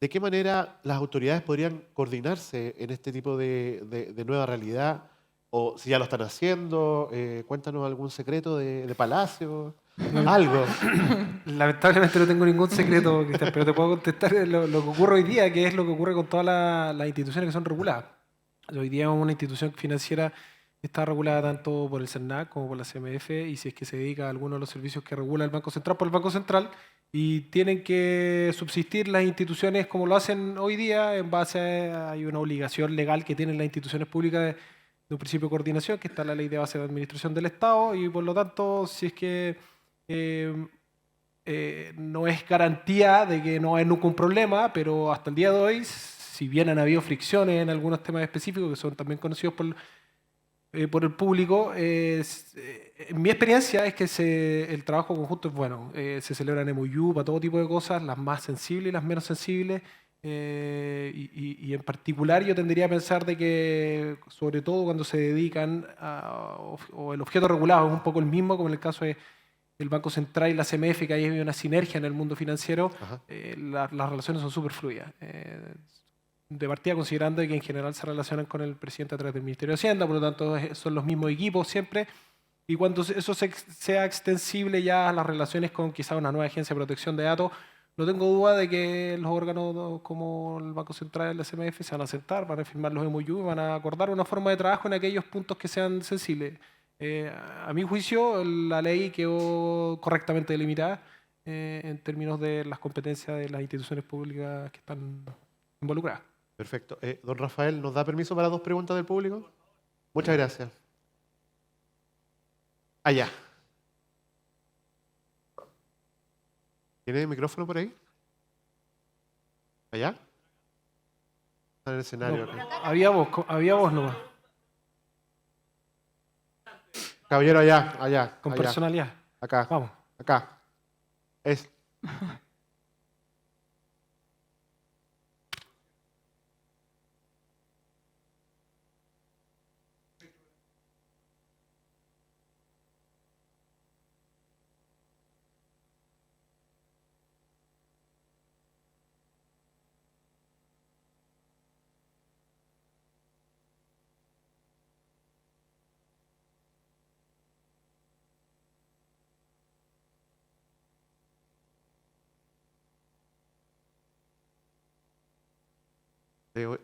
¿De qué manera las autoridades podrían coordinarse en este tipo de nueva realidad? O si ya lo están haciendo, cuéntanos algún secreto de Palacio. Algo. Lamentablemente no tengo ningún secreto, Cristian, pero te puedo contestar lo que ocurre hoy día, que es lo que ocurre con todas las instituciones que son reguladas. Hoy día una institución financiera está regulada tanto por el CERNAC como por la CMF, y si es que se dedica a alguno de los servicios que regula el Banco Central, por el Banco Central, y tienen que subsistir las instituciones como lo hacen hoy día en base a hay una obligación legal que tienen las instituciones públicas de un principio de coordinación, que está en la Ley de Base de Administración del Estado, y por lo tanto, si es que no es garantía de que no hay nunca un problema, pero hasta el día de hoy, si bien han habido fricciones en algunos temas específicos que son también conocidos por el público, en mi experiencia es que el trabajo conjunto es bueno. Se celebran MOU para todo tipo de cosas, las más sensibles y las menos sensibles. Y en particular yo tendería a pensar de que, sobre todo cuando se dedican o el objeto regulado es un poco el mismo, como en el caso del Banco Central y la CMF, que hay una sinergia en el mundo financiero, las relaciones son súper fluidas. De partida considerando que en general se relacionan con el presidente a través del Ministerio de Hacienda, por lo tanto son los mismos equipos siempre, y cuando eso sea extensible ya a las relaciones con quizá una nueva agencia de protección de datos, no tengo duda de que los órganos como el Banco Central y la CMF se van a sentar, van a firmar los MOU y van a acordar una forma de trabajo en aquellos puntos que sean sensibles. A mi juicio, la ley quedó correctamente delimitada en términos de las competencias de las instituciones públicas que están involucradas. Perfecto. Don Rafael, ¿nos da permiso para 2 preguntas del público? Muchas gracias. Allá. ¿Tiene el micrófono por ahí? ¿Allá? Está en el escenario. No, Acá. había voz nomás, Caballero, allá. con allá. personalidad. Acá. Vamos. Acá. Es.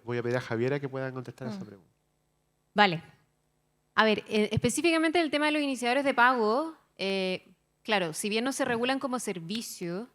Voy a pedir a Javiera que pueda contestar esa pregunta. Vale. A ver, específicamente el tema de los iniciadores de pago, claro, si bien no se regulan como servicio,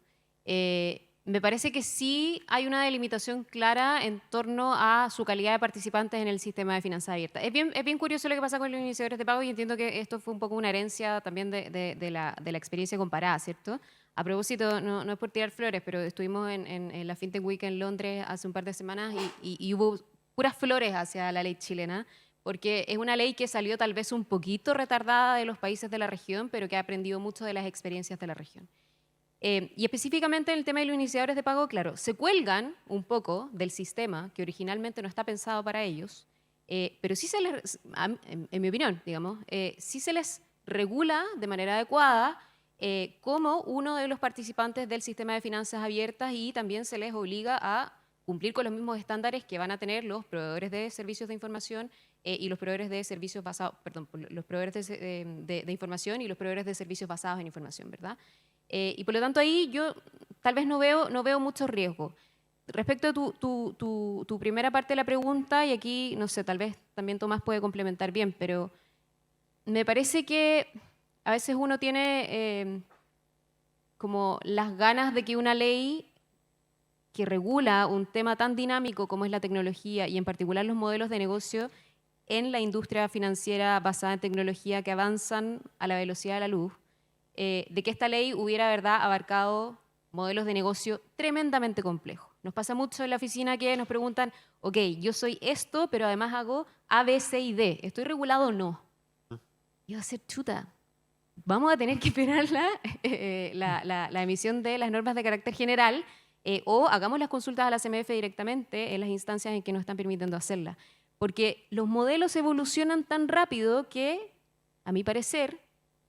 me parece que sí hay una delimitación clara en torno a su calidad de participantes en el sistema de finanzas abiertas. Es bien curioso lo que pasa con los iniciadores de pago, y entiendo que esto fue un poco una herencia también de la experiencia comparada, ¿cierto? A propósito, no es por tirar flores, pero estuvimos en la FinTech Week en Londres hace un par de semanas y hubo puras flores hacia la ley chilena, porque es una ley que salió tal vez un poquito retardada de los países de la región, pero que ha aprendido mucho de las experiencias de la región. Y específicamente en el tema de los iniciadores de pago, claro, se cuelgan un poco del sistema que originalmente no está pensado para ellos, pero sí en mi opinión, digamos, sí se les regula de manera adecuada como uno de los participantes del sistema de finanzas abiertas, y también se les obliga a cumplir con los mismos estándares que van a tener los proveedores de servicios de información y los proveedores de servicios basados, perdón, los proveedores de información y los proveedores de servicios basados en información, ¿verdad? Y por lo tanto ahí yo tal vez no veo mucho riesgo. Respecto a tu primera parte de la pregunta, y aquí, no sé, tal vez también Tomás puede complementar bien, pero me parece que a veces uno tiene como las ganas de que una ley que regula un tema tan dinámico como es la tecnología, y en particular los modelos de negocio en la industria financiera basada en tecnología que avanzan a la velocidad de la luz, de que esta ley hubiera, ¿verdad?, abarcado modelos de negocio tremendamente complejos. Nos pasa mucho en la oficina que nos preguntan, ok, yo soy esto, pero además hago A, B, C y D. ¿Estoy regulado o no? Y va a ser chuta. Vamos a tener que esperar la emisión de las normas de carácter general, o hagamos las consultas a la CMF directamente en las instancias en que nos están permitiendo hacerlas. Porque los modelos evolucionan tan rápido que, a mi parecer,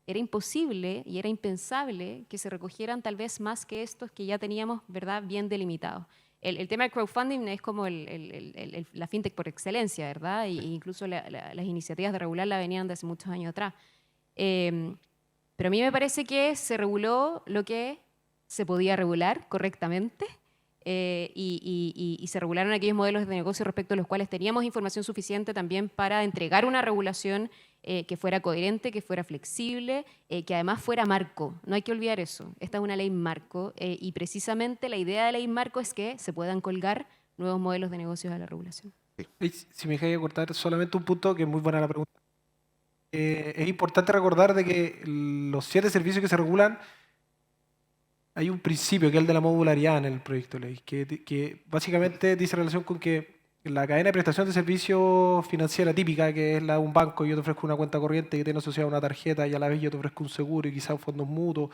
era imposible y era impensable que se recogieran tal vez más que estos que ya teníamos, ¿verdad?, bien delimitados. El tema del crowdfunding es como la fintech por excelencia, ¿verdad? E incluso las iniciativas de regularla venían de hace muchos años atrás. Pero a mí me parece que se reguló lo que se podía regular correctamente y se regularon aquellos modelos de negocio respecto a los cuales teníamos información suficiente también para entregar una regulación que fuera coherente, que fuera flexible, que además fuera marco. No hay que olvidar eso. Esta es una ley marco y precisamente la idea de ley marco es que se puedan colgar nuevos modelos de negocios a la regulación. Y si me dejáis cortar solamente un punto, que es muy buena la pregunta. Es importante recordar de que los 7 servicios que se regulan, hay un principio que es el de la modularidad en el proyecto de ley, que básicamente dice relación con que la cadena de prestación de servicios financiera típica, que es la de un banco, yo te ofrezco una cuenta corriente que tiene asociada una tarjeta y a la vez yo te ofrezco un seguro y quizás fondos mutuos.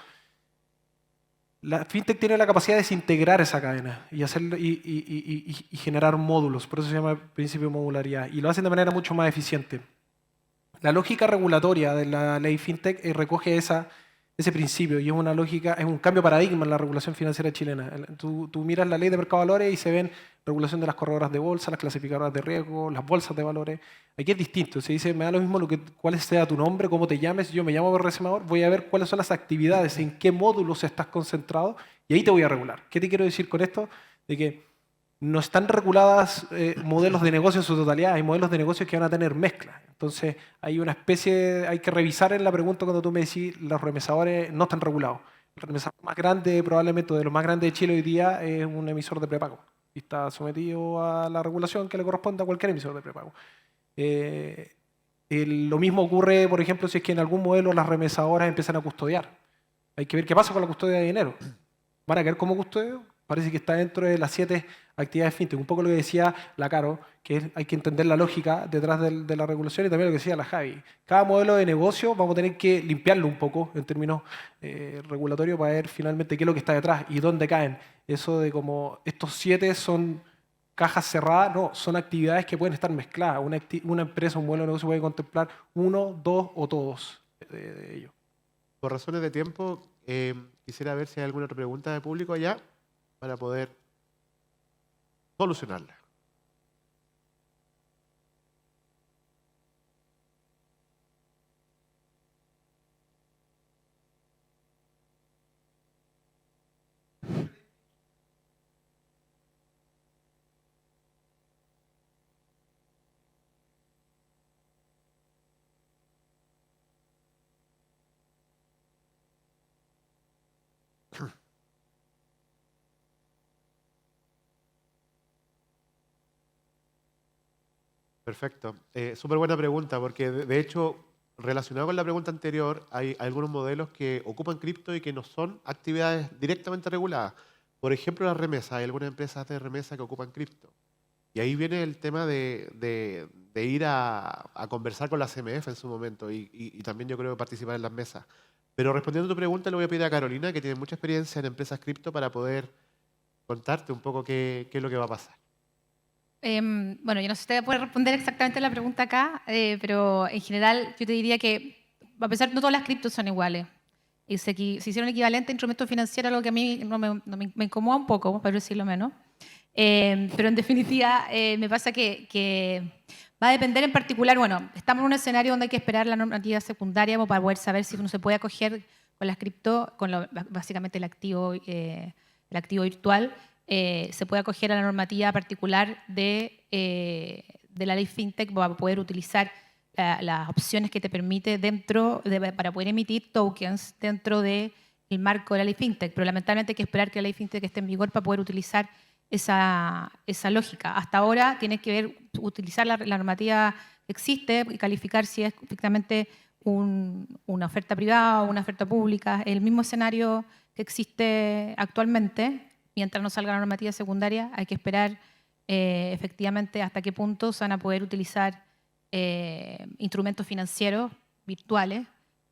La fintech tiene la capacidad de desintegrar esa cadena y, hacerlo, y generar módulos, por eso se llama principio de modularidad, y lo hacen de manera mucho más eficiente. La lógica regulatoria de la ley fintech recoge ese principio y es una lógica, es un cambio de paradigma en la regulación financiera chilena. Tú miras la ley de mercado de valores y se ven regulación de las corredoras de bolsa, las clasificadoras de riesgo, las bolsas de valores. Aquí es distinto, se dice, me da lo mismo cuál sea tu nombre, cómo te llames, yo me llamo BRS Amador, voy a ver cuáles son las actividades, en qué módulos estás concentrado y ahí te voy a regular. ¿Qué te quiero decir con esto? De que no están reguladas modelos de negocio en su totalidad, hay modelos de negocio que van a tener mezcla. Entonces, hay una especie, hay que revisar en la pregunta cuando tú me decís, los remesadores no están regulados. El remesador más grande, probablemente de los más grandes de Chile hoy día, es un emisor de prepago. Y está sometido a la regulación que le corresponde a cualquier emisor de prepago. Lo mismo ocurre, por ejemplo, si es que en algún modelo las remesadoras empiezan a custodiar. Hay que ver qué pasa con la custodia de dinero. ¿Van a quedar como custodio? Parece que está dentro de las 7 actividades fintech. Un poco lo que decía la Caro, que hay que entender la lógica detrás de la regulación y también lo que decía la Javi. Cada modelo de negocio vamos a tener que limpiarlo un poco en términos regulatorios para ver finalmente qué es lo que está detrás y dónde caen. Eso de como estos 7 son cajas cerradas, no, son actividades que pueden estar mezcladas. Una empresa, un modelo de negocio puede contemplar 1, 2 o todos de ellos. Por razones de tiempo, quisiera ver si hay alguna otra pregunta de público allá para poder solucionarla. Perfecto. Súper buena pregunta, porque de hecho, relacionado con la pregunta anterior, hay algunos modelos que ocupan cripto y que no son actividades directamente reguladas. Por ejemplo, las remesas. Hay algunas empresas de remesa que ocupan cripto. Y ahí viene el tema de ir a conversar con la CMF en su momento y también yo creo participar en las mesas. Pero respondiendo a tu pregunta, le voy a pedir a Carolina, que tiene mucha experiencia en empresas cripto, para poder contarte un poco qué es lo que va a pasar. Bueno, yo no sé si te voy a poder responder exactamente la pregunta acá, pero en general yo te diría que, a pesar de no todas las criptos son iguales. Y se hicieron equivalente a instrumentos financieros, algo que a mí me incomoda un poco, para decirlo menos. Pero en definitiva, me pasa que va a depender en particular, bueno, estamos en un escenario donde hay que esperar la normativa secundaria para poder saber si uno se puede acoger con las cripto, básicamente el activo virtual, se puede acoger a la normativa particular de la ley FinTech para poder utilizar las opciones que te permite para poder emitir tokens dentro del marco de la ley FinTech. Pero lamentablemente hay que esperar que la ley FinTech esté en vigor para poder utilizar esa lógica. Hasta ahora tienes que utilizar la normativa que existe y calificar si es estrictamente una oferta privada o una oferta pública. El mismo escenario que existe actualmente. Mientras no salga la normativa secundaria, hay que esperar efectivamente hasta qué punto se van a poder utilizar instrumentos financieros virtuales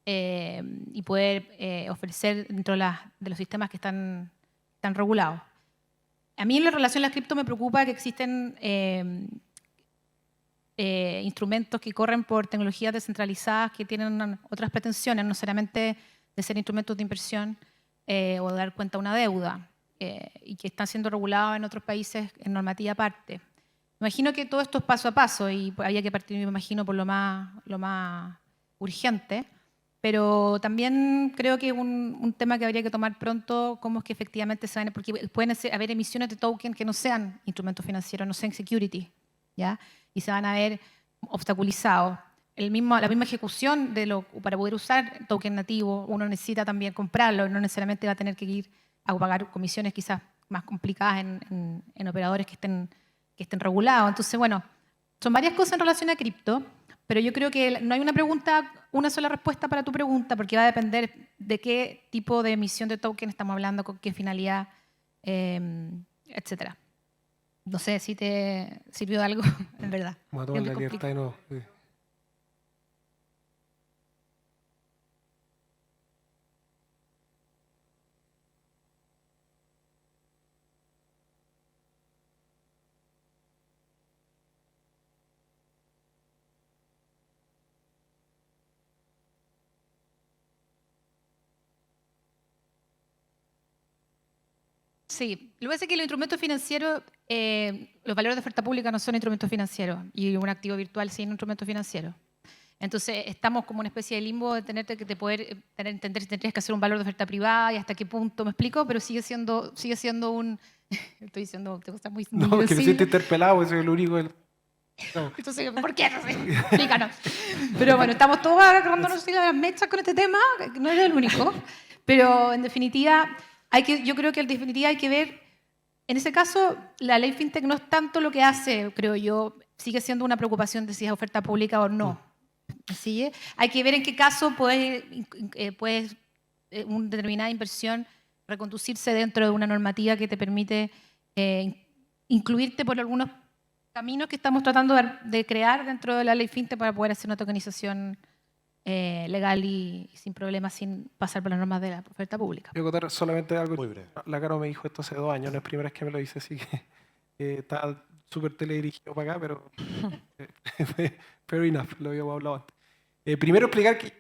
y poder ofrecer dentro de los sistemas que están regulados. A mí en relación a las cripto me preocupa que existen instrumentos que corren por tecnologías descentralizadas que tienen otras pretensiones, no solamente de ser instrumentos de inversión o de dar cuenta de una deuda. Y que están siendo regulados en otros países en normativa aparte. Me imagino que todo esto es paso a paso y había que partir, me imagino, por lo más urgente, Pero también creo que un tema que habría que tomar pronto, cómo es que efectivamente se van, porque pueden haber emisiones de token que no sean instrumentos financieros, no sean security, ¿ya? Y se van a ver obstaculizados. La misma ejecución para poder usar token nativo, uno necesita también comprarlo, no necesariamente va a tener que ir a pagar comisiones quizás más complicadas en operadores que estén regulados. Entonces, bueno, son varias cosas en relación a cripto, pero yo creo que no hay una sola respuesta para tu pregunta, porque va a depender de qué tipo de emisión de token estamos hablando, con qué finalidad, etcétera. No sé si te sirvió de algo, en verdad. Vamos a tomar Bien la libertad de nuevo. Sí. Sí, lo que pasa es que los instrumentos financieros, los valores de oferta pública no son instrumentos financieros y un activo virtual sí es un instrumento financiero. Entonces estamos como una especie de limbo de entender si tendrías que hacer un valor de oferta privada y hasta qué punto, ¿me explico? Pero sigue siendo un... Estoy diciendo cosas muy... No, que me sensibles. siento interpelado, eso es lo único. No. Entonces, ¿por qué? No sé, explícanos. Pero bueno, estamos todos agarrándonos las mechas con este tema, que no eres el único. Pero en definitiva, yo creo que en definitiva hay que ver, en ese caso, la ley FinTech no es tanto lo que hace, creo yo, sigue siendo una preocupación de si es oferta pública o no. ¿Sí? Hay que ver en qué caso puede una determinada inversión reconducirse dentro de una normativa que te permite incluirte por algunos caminos que estamos tratando de crear dentro de la ley FinTech para poder hacer una tokenización legal y sin problemas, sin pasar por las normas de la oferta pública. Voy a contar solamente algo. Muy breve. La Caro me dijo esto hace 2 años, no es primera vez que me lo dice, así que está súper teledirigido para acá, pero fair enough, lo habíamos hablado antes. Primero explicar que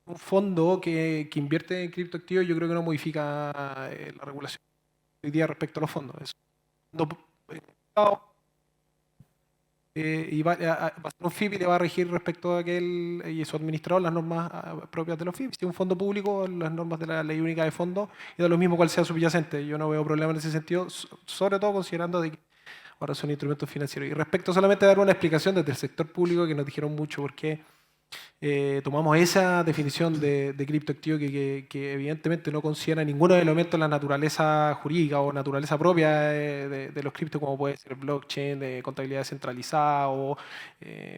un fondo que invierte en criptoactivos yo creo que no modifica la regulación hoy día respecto a los fondos. Es un fondo y va a ser un FIP y le va a regir respecto a aquel y su administrador las normas propias de los FIP. Si es un fondo público, las normas de la Ley Única de Fondos y da lo mismo cual sea subyacente. Yo no veo problema en ese sentido, sobre todo considerando de que ahora son instrumentos financieros. Y respecto solamente a dar una explicación desde el sector público, que nos dijeron mucho por qué tomamos esa definición de criptoactivo que evidentemente no considera ninguno de los elementos de la naturaleza jurídica o naturaleza propia de los criptos, como puede ser blockchain, de contabilidad descentralizada o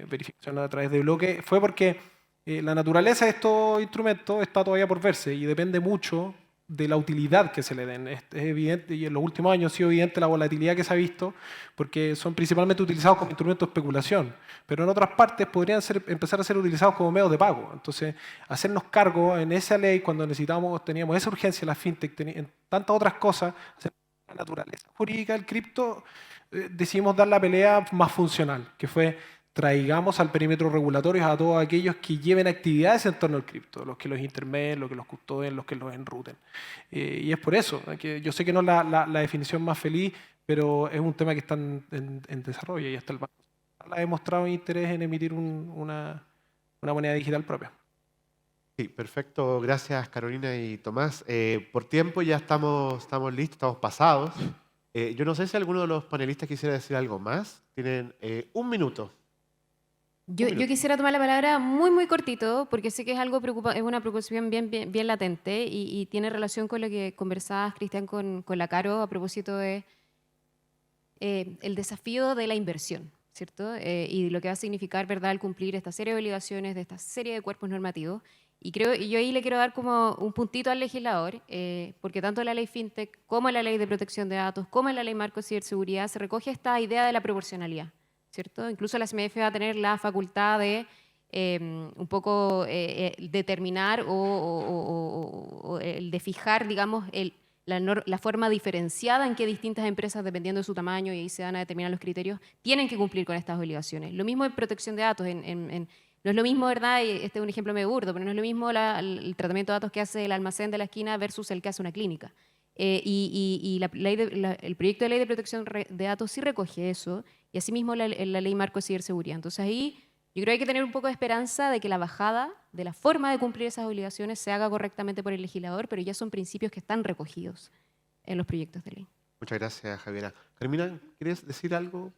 verificación a través de bloques, fue porque la naturaleza de estos instrumentos está todavía por verse y depende mucho de la utilidad que se le den. Es evidente, y en los últimos años ha sido evidente la volatilidad que se ha visto, porque son principalmente utilizados como instrumentos de especulación, pero en otras partes podrían empezar a ser utilizados como medios de pago. Entonces, hacernos cargo en esa ley, cuando teníamos esa urgencia en la fintech, en tantas otras cosas, la naturaleza jurídica del cripto, decidimos dar la pelea más funcional, que fue traigamos al perímetro regulatorio a todos aquellos que lleven actividades en torno al cripto, los que los intermedien, los que los custodien, los que los enruten. Y es por eso, que yo sé que no es la definición más feliz, pero es un tema que está en desarrollo y hasta el Banco Central ha demostrado interés en emitir una moneda digital propia. Sí, perfecto. Gracias, Carolina y Tomás. Por tiempo ya estamos listos, estamos pasados. Yo no sé si alguno de los panelistas quisiera decir algo más. Tienen 1 minuto. Yo quisiera tomar la palabra muy, muy cortito, porque sé que es es una preocupación bien latente y tiene relación con lo que conversabas, Cristian, con la Caro a propósito de el desafío de la inversión, ¿cierto? Y lo que va a significar, ¿verdad?, el cumplir esta serie de obligaciones de esta serie de cuerpos normativos. Y yo ahí le quiero dar como un puntito al legislador, porque tanto en la ley FinTech como en la ley de protección de datos, como en la ley marco de ciberseguridad, se recoge esta idea de la proporcionalidad, ¿cierto? Incluso la CMF va a tener la facultad de un poco determinar o el de fijar, digamos, la forma diferenciada en que distintas empresas, dependiendo de su tamaño, y ahí se van a determinar los criterios, tienen que cumplir con estas obligaciones. Lo mismo en protección de datos. No es lo mismo, ¿verdad? Este es un ejemplo medio burdo, pero no es lo mismo el tratamiento de datos que hace el almacén de la esquina versus el que hace una clínica. El proyecto de ley de protección de datos sí recoge eso, y asimismo la ley marco de ciberseguridad. Entonces ahí yo creo que hay que tener un poco de esperanza de que la bajada de la forma de cumplir esas obligaciones se haga correctamente por el legislador, pero ya son principios que están recogidos en los proyectos de ley. Muchas gracias, Javiera. Carmina, ¿quieres decir algo?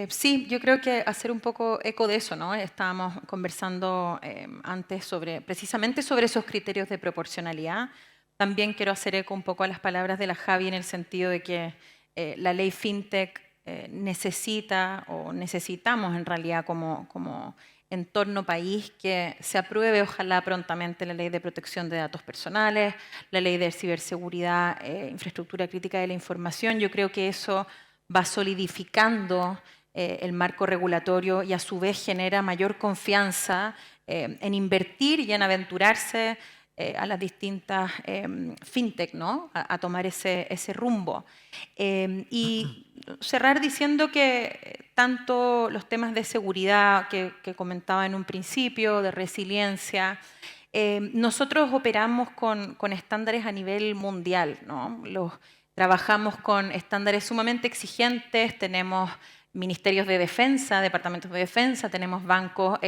Sí, yo creo que hacer un poco eco de eso, ¿no? Estábamos conversando antes precisamente sobre esos criterios de proporcionalidad. También quiero hacer eco un poco a las palabras de la Javi en el sentido de que la ley FinTech necesita o necesitamos en realidad como entorno país que se apruebe ojalá prontamente la ley de protección de datos personales, la ley de ciberseguridad, infraestructura crítica de la información. Yo creo que eso va solidificando el marco regulatorio y a su vez genera mayor confianza en invertir y en aventurarse a las distintas fintech, ¿no? A tomar ese rumbo. Y cerrar diciendo que tanto los temas de seguridad que comentaba en un principio, de resiliencia, nosotros operamos con estándares a nivel mundial, ¿no? Trabajamos con estándares sumamente exigentes, tenemos ministerios de defensa, departamentos de defensa, tenemos bancos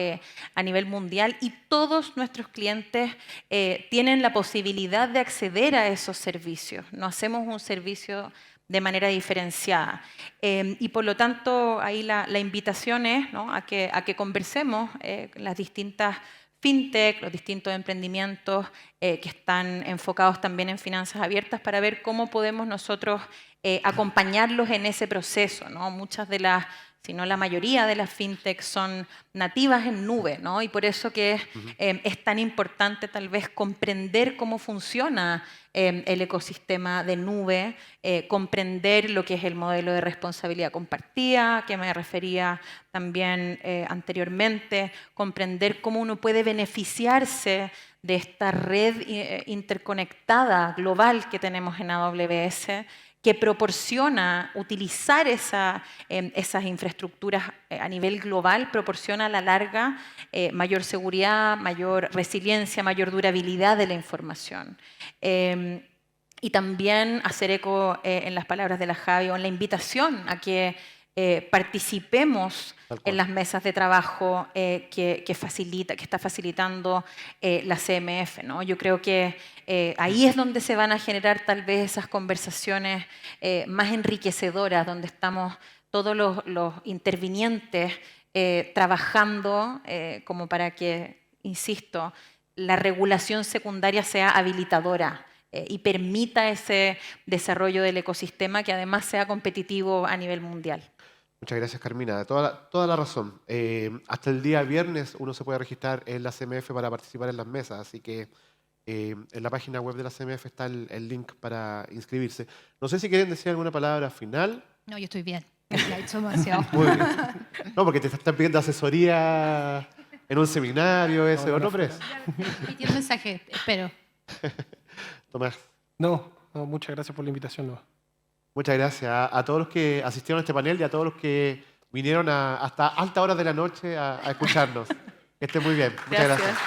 a nivel mundial y todos nuestros clientes tienen la posibilidad de acceder a esos servicios. No hacemos un servicio de manera diferenciada. Y por lo tanto, ahí la invitación es, ¿no?, a que conversemos las distintas fintech, los distintos emprendimientos que están enfocados también en finanzas abiertas para ver cómo podemos nosotros acompañarlos en ese proceso, ¿no? Muchas de las, si no la mayoría de las fintech son nativas en nube, ¿no? Y por eso que es tan importante tal vez comprender cómo funciona el ecosistema de nube, comprender lo que es el modelo de responsabilidad compartida, que me refería también anteriormente, comprender cómo uno puede beneficiarse de esta red interconectada global que tenemos en AWS, que proporciona utilizar esas infraestructuras a nivel global, proporciona a la larga mayor seguridad, mayor resiliencia, mayor durabilidad de la información. Y también hacer eco en las palabras de la Javi o en la invitación a que participemos en las mesas de trabajo que está facilitando la CMF, ¿no? Yo creo que ahí es donde se van a generar tal vez esas conversaciones más enriquecedoras, donde estamos todos los intervinientes trabajando como para que, insisto, la regulación secundaria sea habilitadora y permita ese desarrollo del ecosistema que además sea competitivo a nivel mundial. Muchas gracias, Carmina. Toda la razón. Hasta el día viernes uno se puede registrar en la CMF para participar en las mesas, así que en la página web de la CMF está el link para inscribirse. No sé si quieren decir alguna palabra final. No, yo estoy bien. Ya he hecho demasiado. Muy bien. No, porque te están pidiendo asesoría en un seminario, ese, ¿o no, Pres? Y tiene un mensaje, espero. Tomás. No, muchas gracias por la invitación. No. Muchas gracias a todos los que asistieron a este panel y a todos los que vinieron hasta alta hora de la noche a escucharnos. Que estén muy bien. Muchas gracias.